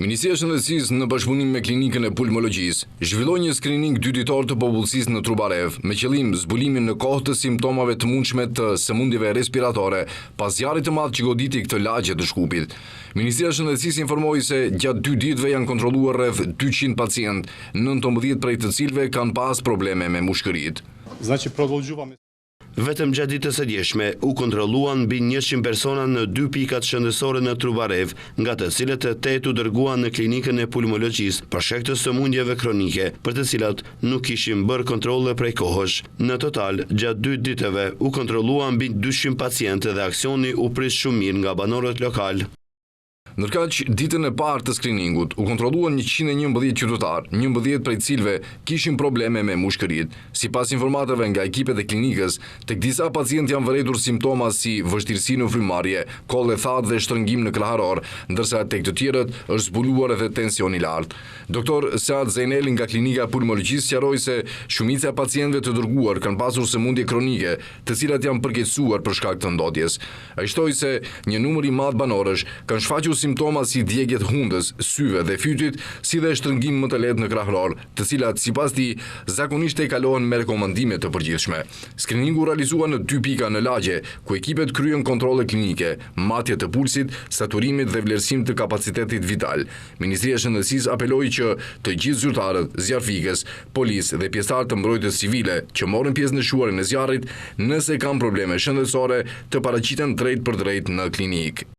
Ministria e Shëndetësisë në bashkëpunim me klinikën e pulmologjisë zhvilloi një skrining 2 ditor të popullsisë në Trubarev me qëllim zbulimin në kohë të simptomave të mundshme të sëmundjeve respiratore pas zjarrit të madh që goditi këtë lagje të Shkupit. Ministria e Shëndetësisë informoi se gjatë 2 ditëve janë kontrolluar rreth 200 pacientë, 19 prej të cilëve kanë pas probleme me mushkëritë. Vetëm gjatë ditës së djeshme u kontrolluan mbi 100 persona në 2 pikat shëndetësore në Trubarev, nga të cilët 8 u dërguan në klinikën e pulmologjisë për shkak të sëmundjeve kronike, për të cilat nuk kishin bërë kontrolle prej kohësh. Në total, gjatë 2 ditëve u kontrolluan mbi 200 pacientë dhe aksioni u pris shumë mirë nga banorët lokal. Ndërkaq, ditën e parë të skriningut u kontrolluan 111 qytetarë, 11 prej cilëve kishin probleme me mushkëritë. Sipas informatave nga ekipet e klinikës, tek disa pacientë janë vërejtur simptoma si vështirësi në frymëmarrje, kollë e thatë dhe shtrëngim në krahëror, ndërsa tek të tjerët është zbuluar edhe tensioni i lartë. Doktor Saad Zejneli nga klinika e pulmologjisë sqaroi se shumica e pacientëve të dërguar kanë pasur sëmundje kronike, të cilat janë përkeqësuar për shkak të ndotjes. Ai shtoi se një numër i madh banorësh kanë shfaqur simptoma si djegjet hundës, syve dhe fytyt, si dhe shtrëngim më të lehtë në krahëror, të cilat sipas tij zakonisht e kalohen me rekomandime të përgjithshme. Skriningu realizua në 2 pika në lagje, ku ekipet kryen kontrolle klinike, matje të pulsit, saturimit dhe vlerësim të kapacitetit vital. Ministria e Shëndetësisë apeloi që të gjithë zyrtarët, zjarfikës, policë dhe pjesëtarët të mbrojtjes civile që morën pjesë në shuarin e zjarrit, nëse kanë probleme shëndetësore, të paraqiten drejt për drejt në klinikë.